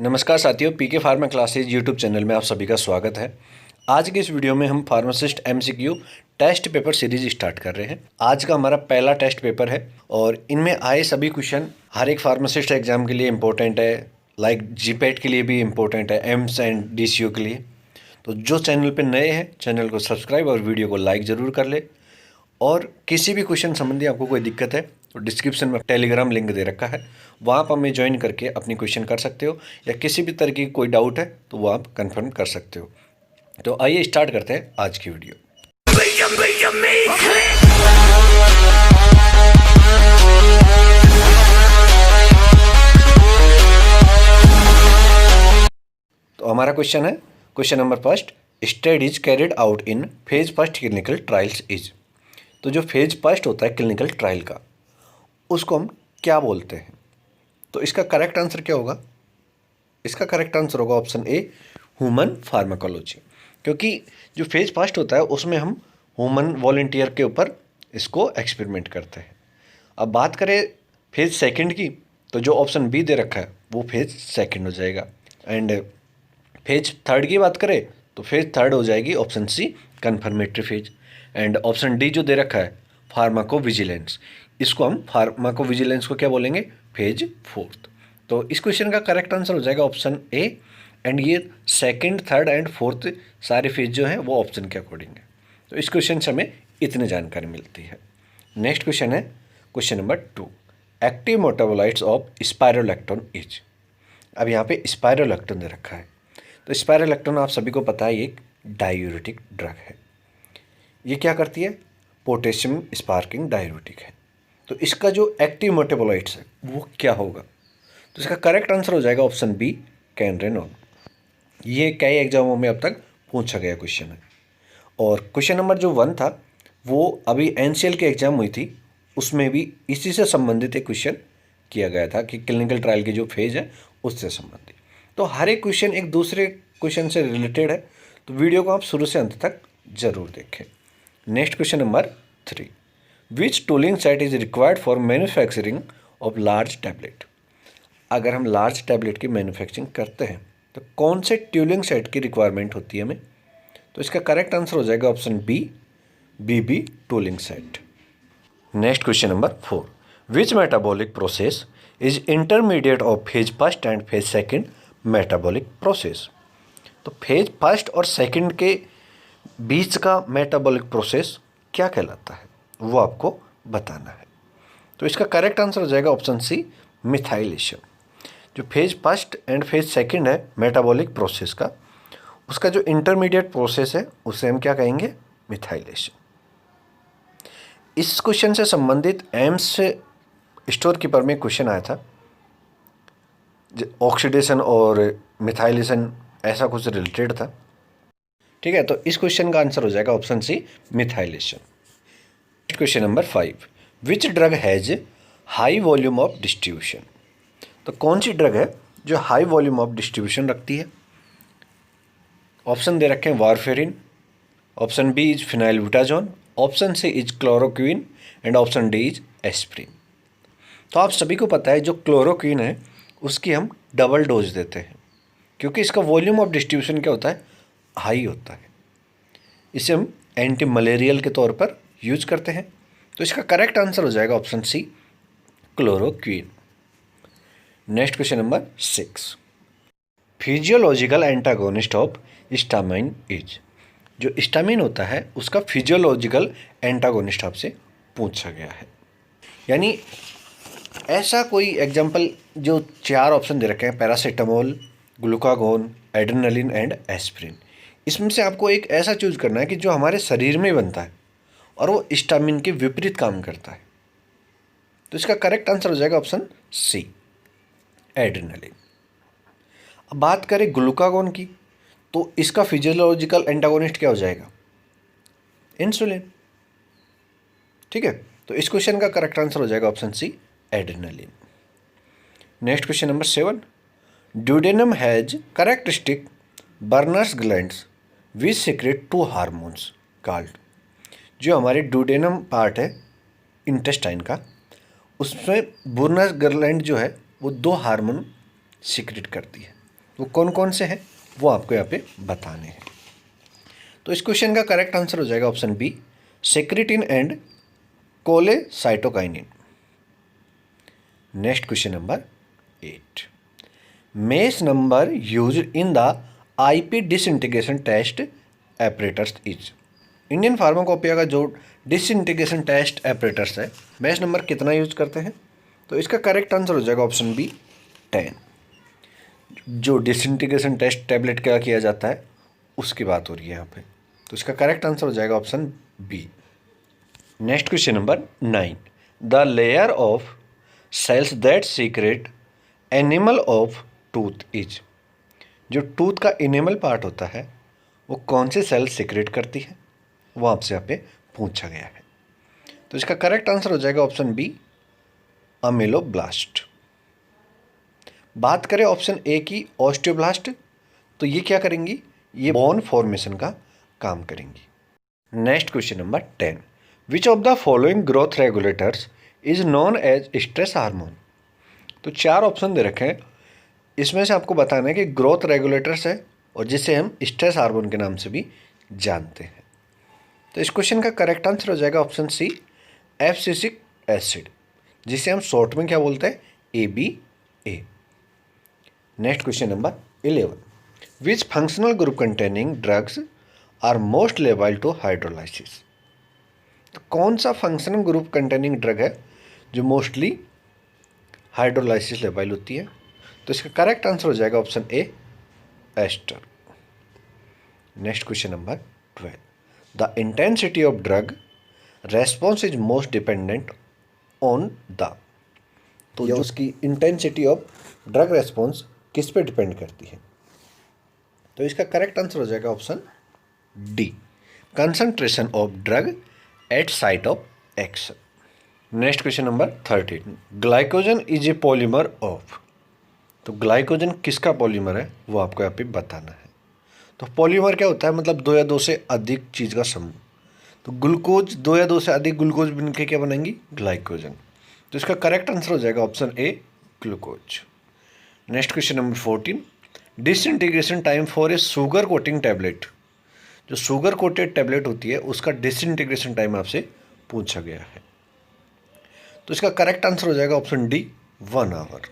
नमस्कार साथियों, पीके pharma classes YouTube channel में आप सभी का स्वागत है। आज के इस वीडियो में हम pharmacist MCQ test paper series start कर रहे हैं। आज का हमारा पहला टेस्ट पेपर है और इनमें आए सभी क्वेश्चन हर एक फार्मासिस्ट एग्जाम के लिए इम्पोर्टेंट है, लाइक जीपेट के लिए भी इम्पोर्टेंट है, एम्स एंड डीसीयू के लिए। तो जो चैनल पर नए हैं चैनल को सब्सक्राइब और वीडियो को लाइक ज़रूर कर ले। और किसी भी क्वेश्चन संबंधी आपको कोई दिक्कत है तो डिस्क्रिप्शन में टेलीग्राम लिंक दे रखा है, वहाँ पर हमें ज्वाइन करके अपनी क्वेश्चन कर सकते हो, या किसी भी तरह की कोई डाउट है तो वो आप कंफर्म कर सकते हो। तो आइए स्टार्ट करते हैं आज की वीडियो। तो हमारा क्वेश्चन है, question number first, studies carried out in phase first clinical trials is. तो जो फेज फर्स्ट होता है क्लिनिकल ट्रायल का, उसको हम क्या बोलते हैं? तो इसका करेक्ट आंसर क्या होगा? इसका करेक्ट आंसर होगा ऑप्शन ए, ह्यूमन फार्माकोलॉजी। क्योंकि जो फेज फर्स्ट होता है उसमें हम ह्यूमन वॉलंटियर के ऊपर इसको एक्सपेरिमेंट करते हैं। अब बात करें फेज सेकंड की, तो जो ऑप्शन बी दे रखा है वो फेज सेकंड हो जाएगा। एंड फेज थर्ड की बात करें तो फेज थर्ड हो जाएगी option C, confirmatory phase. And option D जो दे रखा है फार्माको विजिलेंस, इसको हम फार्माको विजिलेंस को क्या बोलेंगे? Phase fourth. तो इस क्वेश्चन का करेक्ट आंसर हो जाएगा ऑप्शन ए। एंड ये सेकंड, थर्ड एंड फोर्थ सारे फेज जो हैं वो ऑप्शन के अकॉर्डिंग है। तो इस क्वेश्चन से हमें इतनी जानकारी मिलती है। नेक्स्ट क्वेश्चन है question number 2, active metabolites of spironolactone is. अब यहाँ पे स्पाइरोलैक्टोन दे रखा है। तो स्पाइरोलैक्टोन आप सभी को पता है एक डायूरेटिक ड्रग है। ये क्या करती है? पोटेशियम स्पार्किंग डायूरेटिक है। तो इसका जो एक्टिव मेटाबोलाइट्स है वो क्या होगा? तो इसका करेक्ट आंसर हो जाएगा ऑप्शन बी, कैनरेनोन। ये कई एग्जामों में अब तक पूछा गया क्वेश्चन है। और क्वेश्चन नंबर जो 1 था वो अभी एनसीएल की एग्जाम हुई थी, उसमें भी इसी से संबंधित एक क्वेश्चन किया गया था कि क्लिनिकल ट्रायल की जो फेज है उससे संबंधित। तो हर एक क्वेश्चन एक दूसरे क्वेश्चन से रिलेटेड है, तो वीडियो को आप शुरू से अंत तक जरूर देखें। Next question number 3, which tooling set is required for manufacturing of large tablet. अगर हम लार्ज टैबलेट की मैन्युफैक्चरिंग करते हैं तो कौन से ट्यूलिंग सेट की रिक्वायरमेंट होती है हमें? तो इसका करेक्ट आंसर हो जाएगा option B, BB tooling set. Next question number 4, which metabolic process is intermediate of phase first and phase second metabolic process. तो फेज फर्स्ट और सेकंड के बीच का मेटाबॉलिक प्रोसेस क्या कहलाता है वो आपको बताना है। तो इसका करेक्ट आंसर हो जाएगा ऑप्शन सी, मिथाइलेशन। जो phase first and phase second है मेटाबॉलिक प्रोसेस का, उसका जो इंटरमीडिएट प्रोसेस है उसे हम क्या कहेंगे? मिथाइलेशन। इस क्वेश्चन से संबंधित एम्स से स्टोर कीपर में क्वेश्चन आया था, ऑक्सीडेशन और मिथाइलेशन ऐसा कुछ रिलेटेड था। ठीक है, तो इस क्वेश्चन का आंसर हो जाएगा option C, methylation. Question number 5, which drug has high volume of distribution. तो कौन सी ड्रग है जो हाई वॉल्यूम ऑफ डिस्ट्रीब्यूशन रखती है? ऑप्शन दे रखे हैं warfarin, option B is phenylbutazone, option C is chloroquine and option D is aspirin. तो आप सभी को पता है जो क्लोरोक्विन है उसकी हम डबल डोज देते हैं, क्योंकि इसका वॉल्यूम ऑफ डिस्ट्रीब्यूशन क्या होता है? हाई होता है। इसे हम एंटी मलेरियल के तौर पर यूज करते हैं। तो इसका करेक्ट आंसर हो जाएगा option C, chloroquine. Next question number 6, physiological antagonist of histamine is. जो हिस्टामाइन होता है उसका फिजियोलॉजिकल एंटागोनिस्ट आपसे पूछा गया है। यानी ऐसा कोई एग्जाम्पल, जो 4 ऑप्शन दे रखे हैं, paracetamol, glucagon, adrenaline and aspirin, इसमें से आपको एक ऐसा चूज करना है कि जो हमारे शरीर में बनता है और वो हिस्टामिन के विपरीत काम करता है। तो इसका करेक्ट आंसर हो जाएगा ऑप्शन सी, एड्रेनलिन। अब बात करें ग्लूकागोन की, तो इसका फिजियोलॉजिकल एंटागोनिस्ट क्या हो जाएगा? इंसुलिन। ठीक है, तो इस क्वेश्चन का करेक्ट आंसर हो जाएगा option C, adrenaline. Next question number 7, duodenum has characteristic Brunner's glands which secrete 2 hormones called. जो हमारे ड्यूडेनम पार्ट है इंटेस्टाइन का, उसमें बर्नर्स ग्लैंड जो है वो 2 हार्मोन सीक्रेट करती है। वो कौन कौन से हैं वो आपको यहाँ पे बताने हैं। तो इस क्वेश्चन का करेक्ट आंसर हो जाएगा option B, secretin and cholecystokinin. Next question number 8, mesh number used in the IP disintegration test apparatus is. Indian pharmacopoeia का जो डिसइंटीग्रेशन टेस्ट एपरेटर्स है, मेश नंबर कितना यूज करते हैं? तो इसका करेक्ट आंसर हो जाएगा ऑप्शन बी 10। जो डिसइंटीग्रेशन टेस्ट टैबलेट क्या किया जाता है उसकी बात हो रही है यहाँ पे, तो इसका करेक्ट आंसर हो जाएगा option B. Next question number 9, the layer of cells that secrete enamel of tooth is. जो टूथ का इनेमल पार्ट होता है वो कौन से सेल सीक्रेट करती है, वो आपसे यहाँ पे पूछा गया है। तो इसका करेक्ट आंसर हो जाएगा ऑप्शन बी, अमेलोब्लास्ट। बात करें ऑप्शन ए की, ऑस्टियोब्लास्ट, तो ये क्या करेंगी? ये बोन फॉर्मेशन का काम करेंगी। Next question number 10, which of the following growth regulators is known as stress hormone. तो 4 ऑप्शन दे रखे हैं, इसमें से आपको बताना है कि ग्रोथ रेगुलेटर्स है और जिसे हम स्ट्रेस हार्मोन के नाम से भी जानते हैं। तो इस क्वेश्चन का करेक्ट आंसर हो जाएगा ऑप्शन सी, एब्सिसिक एसिड, जिसे हम शॉर्ट में क्या बोलते हैं? ABA। Next question number 11, which functional group containing drugs are most labile to hydrolysis. तो कौन सा फंक्शनल ग्रुप कंटेनिंग ड्रग है जो मोस्टली हाइड्रोलाइसिस लेबल होती है? तो इसका करेक्ट आंसर हो जाएगा option A, ester. Next question number 12, the intensity of drug response is most dependent on the. तो जो उसकी इंटेंसिटी ऑफ ड्रग रेस्पॉन्स किस पे डिपेंड करती है? तो इसका करेक्ट आंसर हो जाएगा option D, concentration of drug eight site of action. Next question number 13, glycogen is a polymer of. तो ग्लाइकोजन किसका पॉलीमर है वो आपको यहाँ पे बताना है। तो पॉलीमर क्या होता है? मतलब 2 या 2 से अधिक चीज़ का समूह। तो ग्लूकोज 2 या 2 से अधिक ग्लूकोज मिलकर क्या बनाएंगी? ग्लाइकोजन। तो इसका करेक्ट आंसर हो जाएगा option A, glucose. Next question number 14, disintegration time for a sugar coating tablet. जो शुगर कोटेड टैबलेट होती है उसका डिसइंटीग्रेशन टाइम आपसे पूछा गया है। तो इसका करेक्ट आंसर हो जाएगा ऑप्शन डी, 1 आवर।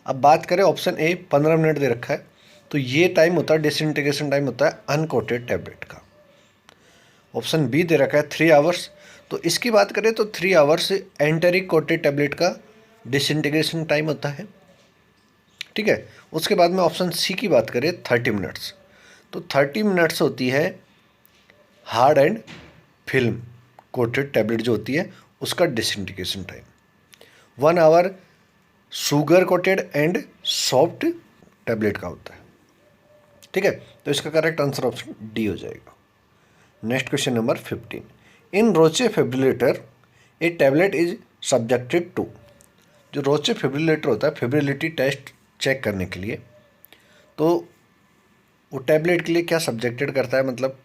अब बात करें ऑप्शन ए, 15 मिनट दे रखा है, तो ये टाइम होता है, डिसइंटीग्रेशन टाइम होता है अनकोटेड टैबलेट का। ऑप्शन बी दे रखा है 3 आवर्स, तो इसकी बात करें तो 3 आवर्स एंटेरिक कोटेड टैबलेट का डिसइंटीग्रेशन टाइम होता है। ठीक है, उसके बाद में ऑप्शन सी की बात करें 30 मिनट्स, तो 30 मिनट्स होती है hard and film coated tablet जो होती है उसका disintegration time. 1 hour sugar coated and soft tablet का होता है। ठीक है, तो इसका करेक्ट आंसर ऑप्शन डी हो जाएगा। नेक्स्ट क्वेश्चन नंबर 15, इन रोचे फिब्रिलेटर ए टैबलेट इज सब्जेक्टेड टू। जो रोचे फिब्रिलेटर होता है फिब्रिलिटी टेस्ट चेक करने के लिए, तो वो टैबलेट के लिए क्या सब्जेक्टेड करता है मतलब?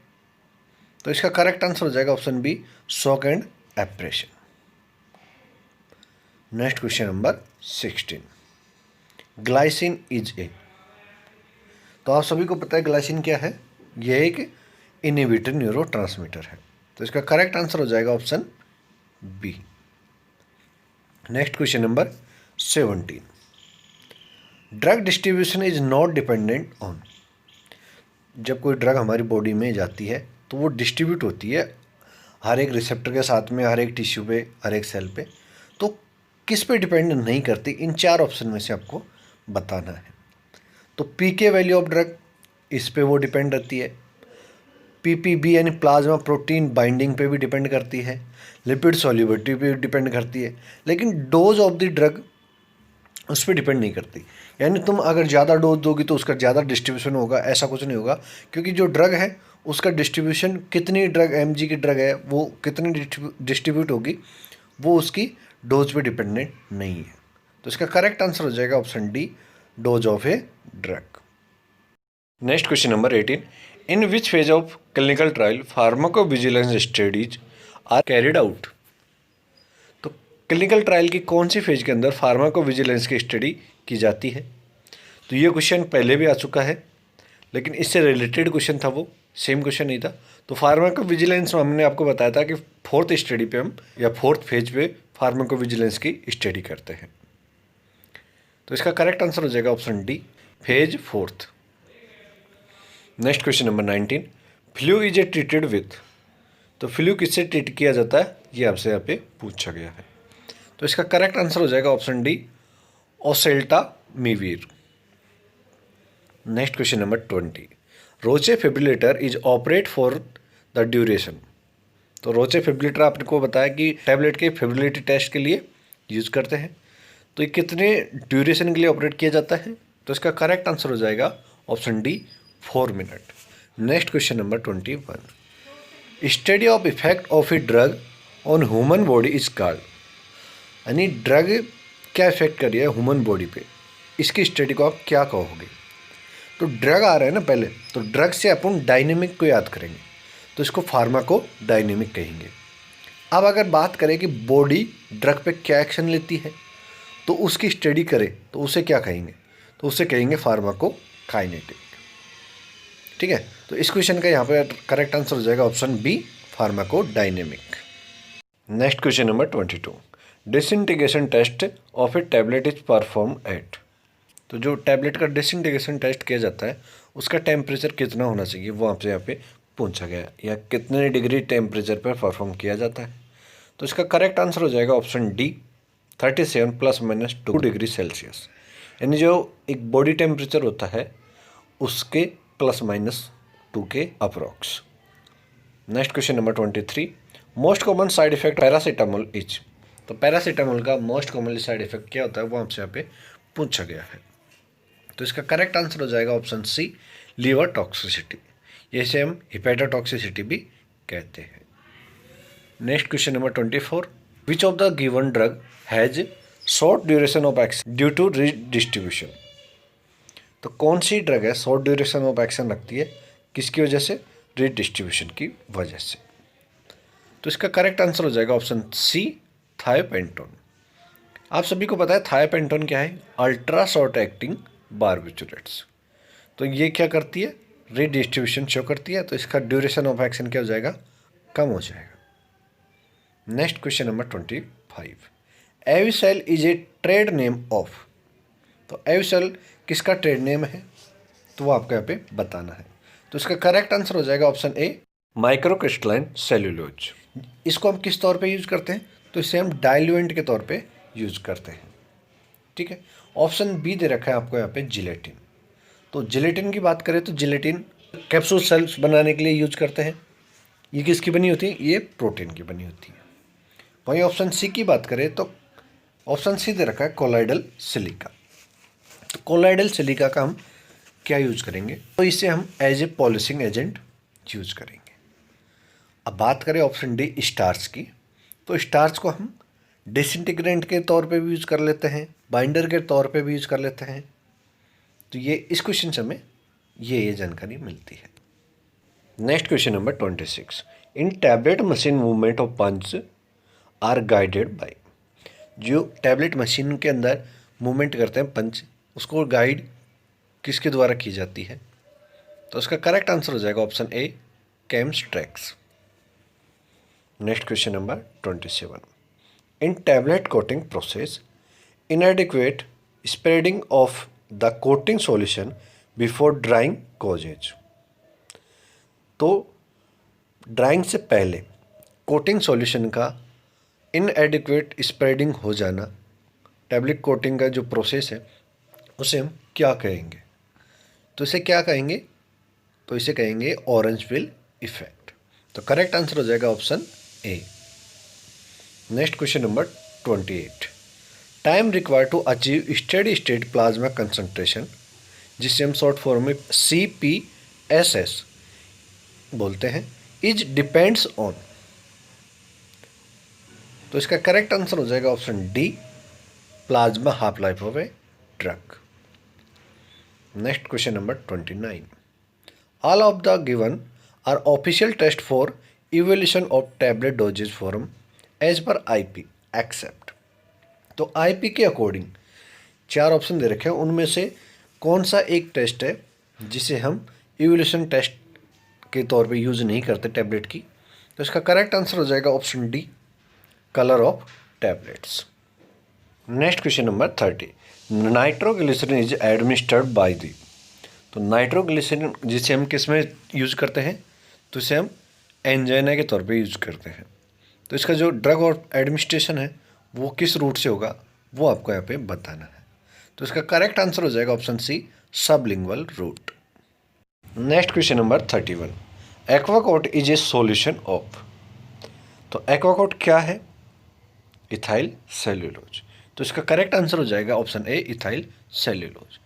तो इसका करेक्ट आंसर हो जाएगा option B, shock and depression. Next question number 16, glycine is a. तो आप सभी को पता है ग्लाइसिन क्या है? यह एक इनहिबिटर न्यूरोट्रांसमीटर है। तो इसका करेक्ट आंसर हो जाएगा option B. Next question number 17, drug distribution is not dependent on. जब कोई ड्रग हमारी बॉडी में जाती है तो वो डिस्ट्रीब्यूट होती है हर एक रिसेप्टर के साथ में, हर एक टिश्यू पे, हर एक सेल पे, तो किस पे डिपेंड नहीं करती? इन 4 ऑप्शन में से आपको बताना है। तो पीके वैल्यू ऑफ ड्रग, इस पे वो डिपेंड रहती है। पीपीबी यानी प्लाज्मा प्रोटीन बाइंडिंग पे भी डिपेंड करती है, लिपिड सॉल्युबिलिटी पे डिपेंड करती है, लेकिन डोज ऑफ द ड्रग उस पर डिपेंड नहीं करती। यानी तुम अगर ज़्यादा डोज दोगी तो उसका ज़्यादा डिस्ट्रीब्यूशन होगा, ऐसा कुछ नहीं होगा, क्योंकि जो ड्रग है उसका डिस्ट्रीब्यूशन, कितनी ड्रग mg की ड्रग है वो कितनी डिस्ट्रीब्यूट होगी, वो उसकी डोज पे डिपेंडेंट नहीं है। तो इसका करेक्ट आंसर हो जाएगा option D, dose of a drug. Next question number 18, in which phase of clinical trial pharmacovigilance studies are carried out. तो क्लिनिकल ट्रायल की कौन सी फेज के अंदर फार्माकोविजिलेंस की स्टडी की जाती है? तो ये क्वेश्चन पहले भी आ चुका है, लेकिन इससे रिलेटेड क्वेश्चन था, वो सेम क्वेश्चन नहीं था। तो फार्माकोविजिलेंस में हमने आपको बताया था कि फोर्थ स्टडी पे हम या फोर्थ फेज पे फार्माकोविजिलेंस की स्टडी करते हैं। तो इसका करेक्ट आंसर हो जाएगा option D, phase fourth. Next question number 19, flu is a treated with. तो फ्लू किससे ट्रीट किया जाता है, ये आपसे यहाँ पे पूछा गया है। तो इसका करेक्ट आंसर हो जाएगा option D, oseltamivir. Next question number 20, Roche friabilator is operate for the duration. तो रोचे फिब्रिलेटर आपको बताया कि टैबलेट के फिब्रिलिटी टेस्ट के लिए यूज करते हैं। तो ये कितने ड्यूरेशन के लिए ऑपरेट किया जाता है, तो इसका करेक्ट आंसर हो जाएगा option D, 4 minute. Next question number 21, study of effect of a drug on human body is called. यानी ड्रग क्या इफेक्ट कर रही है ह्यूमन बॉडी पे, इसकी स्टडी को आप क्या कहोगे। तो ड्रग आ रहा है ना पहले, तो ड्रग से अपन डायनेमिक को याद करेंगे, तो इसको फार्माको डायनेमिक कहेंगे। अब अगर बात करें कि बॉडी ड्रग पे क्या एक्शन लेती है, तो उसकी स्टडी करें तो उसे क्या कहेंगे, तो उसे कहेंगे फार्माको काइनेटिक। ठीक है, तो इस क्वेश्चन का यहाँ पर करेक्ट आंसर हो जाएगा option B, pharmacodynamic. Next question number 22, disintegration test of a tablet is perform at. तो जो टैबलेट का डिसइंटीग्रेशन टेस्ट किया जाता है उसका टेम्परेचर कितना होना चाहिए, वो आपसे यहाँ पे पूछा गया है, या कितने डिग्री टेम्परेचर पर परफॉर्म किया जाता है। तो इसका करेक्ट आंसर हो जाएगा ऑप्शन डी, 37 ± 2 डिग्री सेल्सियस। यानी जो एक बॉडी टेम्परेचर होता है उसके ±2 के approx. Next question number 23, most common side effect paracetamol is. तो पैरासीटामोल का मोस्ट कॉमनली साइड इफेक्ट क्या होता है, वो आपसे यहाँ पे पूछा गया है। तो इसका करेक्ट आंसर हो जाएगा ऑप्शन सी, लीवर टॉक्सिसिटी। जैसे हम हिपेटोटॉक्सिसिटी भी कहते हैं। Next question number 24, which of the given drug has short duration of action due to redistribution. तो कौन सी ड्रग है शॉर्ट ड्यूरेशन ऑफ एक्शन रखती है, किसकी वजह से, रीडिस्ट्रीब्यूशन की वजह से। तो इसका करेक्ट आंसर हो जाएगा ऑप्शन सी, थायोपेंटोन। आप सभी को पता है थायोपेंटोन क्या है, अल्ट्रा शॉर्ट एक्टिंग बार्बिटूरेट्स। तो ये क्या करती है, रीडिस्ट्रीब्यूशन शो करती है। तो इसका ड्यूरेशन ऑफ एक्शन क्या हो जाएगा, कम हो जाएगा। Next question number 25, Avicel is a trade name of. तो एविसेल किसका ट्रेड नेम है, तो वो आपको यहाँ पे बताना है। तो इसका करेक्ट आंसर हो जाएगा ऑप्शन ए, माइक्रोक्रिस्टलाइन सेल्यूलोज। इसको हम किस तौर पे यूज करते हैं, तो इसे हम डाइल्यूएंट के तौर पे यूज करते हैं। ठीक है, ऑप्शन बी दे रखा है आपको यहाँ पे, जिलेटिन। तो जिलेटिन की बात करें तो जिलेटिन कैप्सूल सेल्स बनाने के लिए यूज करते हैं। ये किसकी बनी होती है, ये प्रोटीन की बनी होती है। वहीं ऑप्शन सी की बात करें तो ऑप्शन सी दे रखा है कोलाइडल सिलिका। तो कोलाइडल सिलिका का हम क्या यूज करेंगे, तो इसे हम as a polishing agent use करेंगे। अब बात करें ऑप्शन डी स्टार्च की, तो स्टार्च को हम डिसइंटीग्रेंट के तौर पे भी यूज कर लेते हैं, बाइंडर के तौर पे भी यूज कर लेते हैं। तो ये इस क्वेश्चन से हमें ये जानकारी मिलती है। Next question number 26, in tablet machine movement of punch are guided by. जो टैबलेट मशीन के अंदर मूवमेंट करते हैं पंच, उसको गाइड किसके द्वारा की जाती है, तो उसका करेक्ट आंसर हो जाएगा option A, Chemstrex. Next question number 27, in tablet coating process inadequate spreading of the coating solution before drying causes। तो ड्राइंग से पहले कोटिंग सॉल्यूशन का इनएडिक्वेट स्प्रेडिंग हो जाना, टैबलेट कोटिंग का जो प्रोसेस है उसे हम क्या कहेंगे, तो इसे क्या कहेंगे, तो इसे कहेंगे ऑरेंज पिल इफेक्ट। तो करेक्ट आंसर हो जाएगा option A. Next question number 28, time required to achieve steady state plasma concentration, जिसे हम शॉर्ट फॉर्म में CPSS बोलते हैं, इज डिपेंड्स ऑन। तो इसका करेक्ट आंसर हो जाएगा option D, plasma half life of a drug. Next question number 29, all of the given are official test for evolution of tablet dosages form as per IP except. तो IP के according 4 option दे रखे हैं, उनमें से कौन सा एक टेस्ट है जिसे हम इवोल्यूशन टेस्ट के तौर पे यूज़ नहीं करते टैबलेट की? तो इसका करेक्ट आंसर हो जाएगा option D, colour of tablets. Next question number 30, nitroglycerin is administered by the. तो नाइट्रोग्लिसरीन जिसे हम किस में यूज़ करते हैं? तो इसे हम एंजाइना के तौर पे यूज़ करते हैं। तो इसका जो ड्रग और एडमिनिस्ट्रेशन है वो किस रूट से होगा वो आपको यहाँ पे बताना है। तो इसका करेक्ट आंसर हो जाएगा option C, sublingual route. Next question number 31, Aquacoat is a solution of. तो एक्वाकोट क्या है? Ethyl cellulose. तो इसका करेक्ट आंसर हो जाएगा ऑप्शन ए, इथाइल सेल्यूलोज।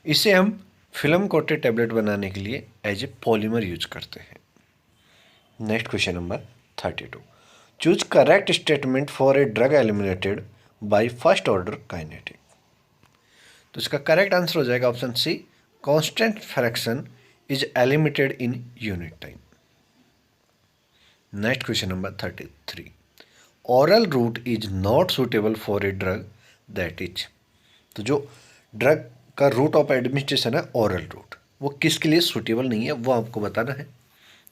इसे हम फिल्म कोटेड टैबलेट बनाने के लिए एज ए पॉलीमर यूज करते हैं। Next question number 32, choose correct statement for a drug eliminated by first order kinetic. तो इसका करेक्ट आंसर हो जाएगा option C, constant fraction is eliminated in unit time. Next question number 33, oral route is not suitable for a drug that is. तो जो drug का route of administration है oral route, वो किसके लिए सुटेबल नहीं है वो आपको बताना है।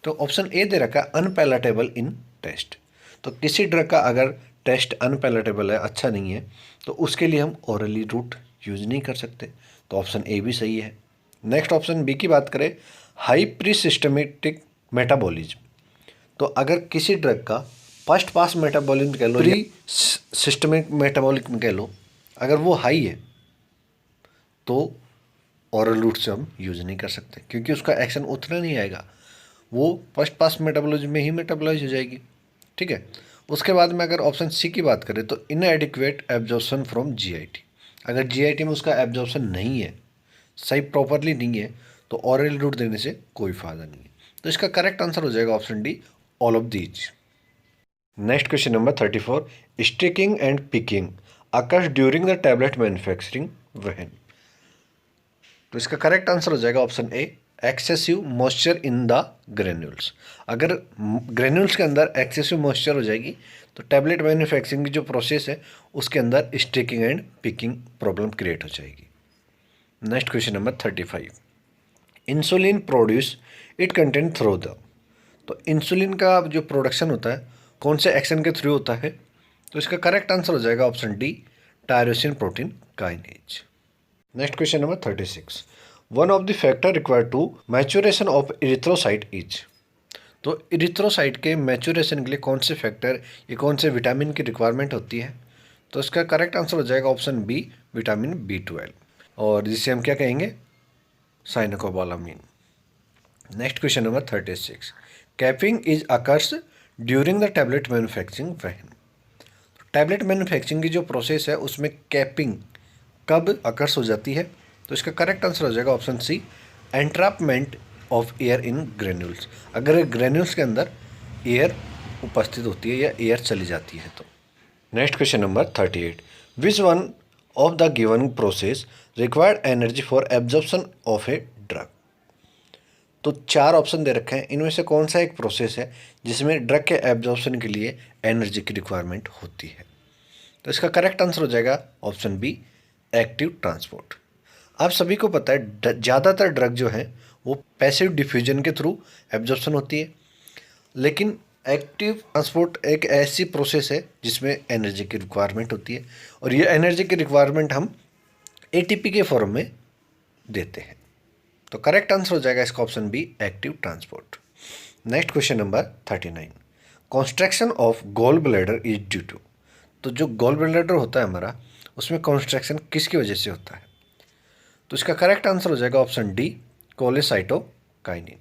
तो ऑप्शन ए दे रखा है, अनपैलेटेबल इन टेस्ट। तो किसी ड्रग का अगर टेस्ट अनपैलेटेबल है, अच्छा नहीं है, तो उसके लिए हम ओरली रूट यूज नहीं कर सकते। तो ऑप्शन ए भी सही है। नेक्स्ट ऑप्शन बी की बात करें, हाई प्री सिस्टमेटिक मेटाबॉलिज्म। तो अगर किसी ड्रग का फर्स्ट पास मेटाबॉलिज्म कह लो, प्री सिस्टमिक मेटाबॉलिज्म कह लो, अगर वो हाई है तो ओरल रूट से हम यूज़ नहीं कर सकते, क्योंकि उसका एक्शन उतना नहीं आएगा, वो फर्स्ट पास मेटाबॉलिज्म में ही मेटाबॉलाइज हो जाएगी। ठीक है। उसके बाद में अगर ऑप्शन सी की बात करें तो इनएडिक्वेट एब्जॉर्प्शन फ्रॉम जीआईटी। अगर जीआईटी में उसका एब्जॉर्प्शन नहीं है, सही प्रॉपरली नहीं है, तो ओरल रूट देने से कोई फ़ायदा नहीं है। तो इसका करेक्ट आंसर हो जाएगा option D, all of these. Next question number 34, sticking and picking occurs during the tablet manufacturing when. तो इसका करेक्ट आंसर हो जाएगा option A, excessive moisture in the granules. अगर ग्रेन्यूल्स के अंदर एक्सेसिव मॉइस्चर हो जाएगी तो टैबलेट मैन्युफैक्चरिंग की जो प्रोसेस है उसके अंदर sticking and picking problem create हो जाएगी। Next question number 35, insulin produce it content through the. तो इंसुलिन का जो प्रोडक्शन होता है कौन से एक्शन के थ्रू होता है? तो इसका करेक्ट आंसर हो जाएगा option D, tyrosine protein kinase. Next question number 36, one of the factor required to maturation of erythrocyte is. तो इरिथ्रोसाइट के मैच्योरेशन के लिए कौन से फैक्टर या कौन से विटामिन की रिक्वायरमेंट होती है? तो इसका करेक्ट आंसर हो जाएगा ऑप्शन बी, विटामिन B12, और जिसे हम क्या कहेंगे, cyanocobalamin. Next question number 36, capping is occurs during the tablet manufacturing when. Tablet manufacturing की जो प्रोसेस है उसमें कैपिंग कब अकर्स हो जाती है? तो इसका करेक्ट आंसर हो जाएगा option C, entrapment of air in granules. अगर ग्रेन्यूल्स के अंदर एयर उपस्थित होती है या एयर चली जाती है तो। Next question number 38, which one of the given process required energy for absorption of a drug. तो 4 ऑप्शन दे रखे हैं, इनमें से कौन सा एक प्रोसेस है जिसमें ड्रग के एब्जॉर्प्शन के लिए एनर्जी की रिक्वायरमेंट होती है? तो इसका करेक्ट आंसर हो जाएगा ऑप्शन बी, एक्टिव ट्रांसपोर्ट। आप सभी को पता है ज़्यादातर ड्रग जो है वो पैसिव डिफ्यूजन के थ्रू एब्जॉर्प्शन होती है, लेकिन एक्टिव ट्रांसपोर्ट एक ऐसी प्रोसेस है जिसमें एनर्जी की रिक्वायरमेंट होती है, और ये एनर्जी की रिक्वायरमेंट हम एटीपी के फॉर्म में देते हैं। तो करेक्ट आंसर हो जाएगा इसका option B, active transport. Next question number 39, construction of gall bladder is due to. तो जो गॉल ब्लैडर होता है हमारा, उसमें कॉन्स्ट्रक्शन किसकी वजह से होता है? तो इसका करेक्ट आंसर हो जाएगा ऑप्शन डी, कोलेसाइटोकाइनिन।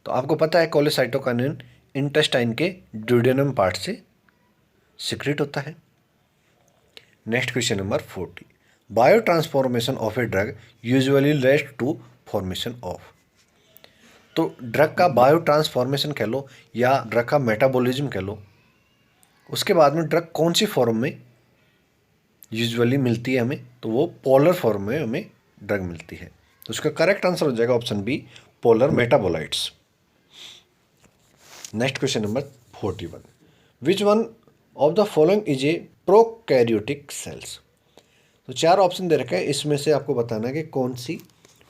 तो आपको पता है कोलेसाइटोकाइनिन इंटेस्टाइन के ड्यूडेनम पार्ट से सिक्रेट होता है। Next question number 40, biotransformation of a drug usually leads to formation of. तो ड्रग का बायो ट्रांसफॉर्मेशन कह लो या ड्रग का मेटाबॉलिज्म कह लो, उसके बाद में ड्रग कौन सी फॉर्म में यूजुअली मिलती है हमें? तो वो पोलर फॉर्म में हमें ड्रग मिलती है। तो उसका करेक्ट आंसर हो जाएगा option B, polar metabolites. Next question number 41, which one of the following is a prokaryotic cells. तो 4 ऑप्शन दे रखे हैं, इसमें से आपको बताना है कि कौन सी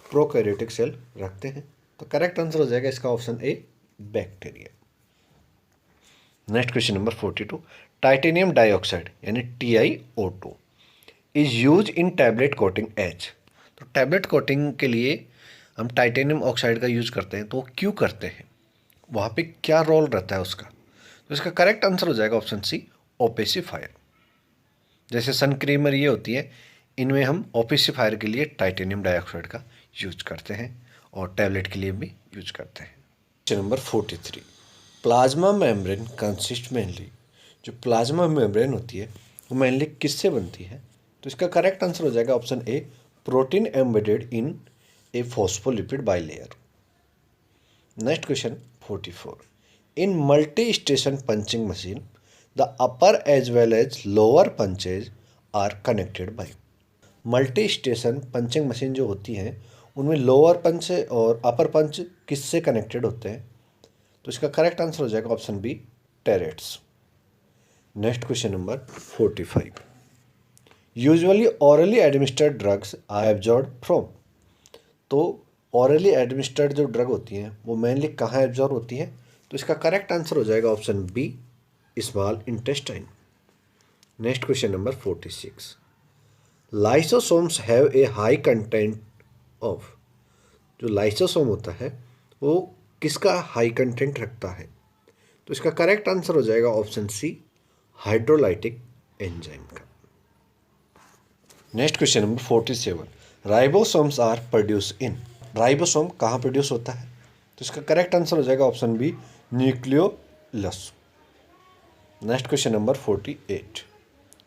प्रोकैरियोटिक सेल रखते हैं। तो करेक्ट आंसर हो जाएगा इसका option A, bacteria. Next question number 42, titanium dioxide यानी TiO2 is use in tablet coating as. तो टैबलेट कोटिंग के लिए हम टाइटेनियम ऑक्साइड का यूज करते हैं, तो वो क्यों करते हैं, वहाँ पे क्या रोल रहता है उसका। तो इसका करेक्ट आंसर हो जाएगा ऑप्शन सी, ओपेसिफायर। जैसे सन क्रीमर ये होती है, इनमें हम ओपेसिफायर के लिए टाइटेनियम डाइऑक्साइड का यूज करते हैं और टैबलेट के लिए भी यूज करते हैं। Question number 43, plasma membrane consist mainly. जो प्लाज्मा मेम्ब्रेन होती है वो मेनली किससे बनती है। तो इसका करेक्ट आंसर हो जाएगा option A, protein embedded in a phospholipid bilayer. Next question 44, in multi station punching machine the upper as well as lower punches are connected by. Multi station punching machine जो होती हैं उनमें lower पंच और अपर पंच किससे connected होते हैं। तो इसका करेक्ट आंसर हो जाएगा ऑप्शन बी, टेरेट्स। Next question number 45, usually orally administered drugs are absorb from. तो ऑरली एडमिनिस्टर्ड जो ड्रग होती हैं वो मेनली कहाँ एब्जॉर्ब होती हैं। तो इसका करेक्ट आंसर हो जाएगा option B, small intestine. Next question number 46, lysosomes have a high content of. जो लाइसोसोम होता है वो किसका हाई कंटेंट रखता है। तो इसका करेक्ट आंसर हो जाएगा ऑप्शन सी, हाइड्रोलाइटिक एंजाइम का। Next question number 47, ribosomes are produce in. Ribosome कहाँ प्रोड्यूस होता है। तो इसका करेक्ट आंसर हो जाएगा option B, nucleolus. Next question number 48,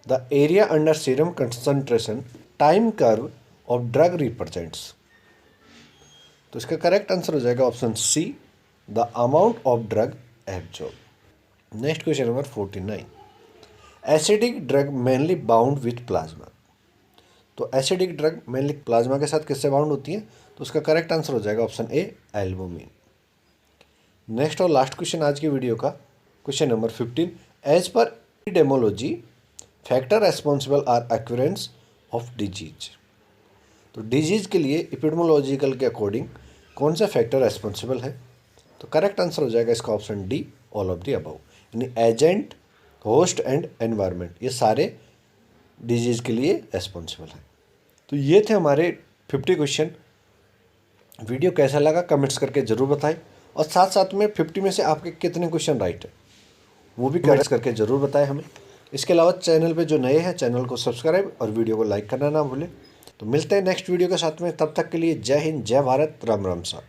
the area under serum concentration time curve of drug represents. तो इसका करेक्ट आंसर हो जाएगा option C, the amount of drug absorb. Next question number 49, acidic drug mainly bound with plasma. तो acidic drug mainly plasma के साथ किससे bound होती है। तो उसका करेक्ट आंसर हो जाएगा ऑप्शन ए, एल्बुमिन। नेक्स्ट और लास्ट क्वेश्चन आज की वीडियो का, क्वेश्चन नंबर 15, एज पर epidemiology factor responsible are occurrence of disease. तो डिजीज के लिए एपिडेमोलॉजिकल के अकॉर्डिंग कौन सा फैक्टर रेस्पॉन्सिबल है। तो करेक्ट आंसर हो जाएगा इसका option D, all of the above. यानी एजेंट, होस्ट एंड एनवायरनमेंट, ये सारे डिजीज़ के लिए रेस्पॉन्सिबल है। तो ये थे हमारे 50 क्वेश्चन। वीडियो कैसा लगा कमेंट्स करके ज़रूर बताएं, और साथ साथ में 50 में से आपके कितने क्वेश्चन राइट है वो भी कमेंट्स करके ज़रूर बताएं हमें। इसके अलावा चैनल पे जो नए हैं चैनल को सब्सक्राइब और वीडियो को लाइक करना ना भूलें। तो मिलते हैं नेक्स्ट वीडियो के साथ में, तब तक के लिए जय हिंद, जय भारत, राम राम सा।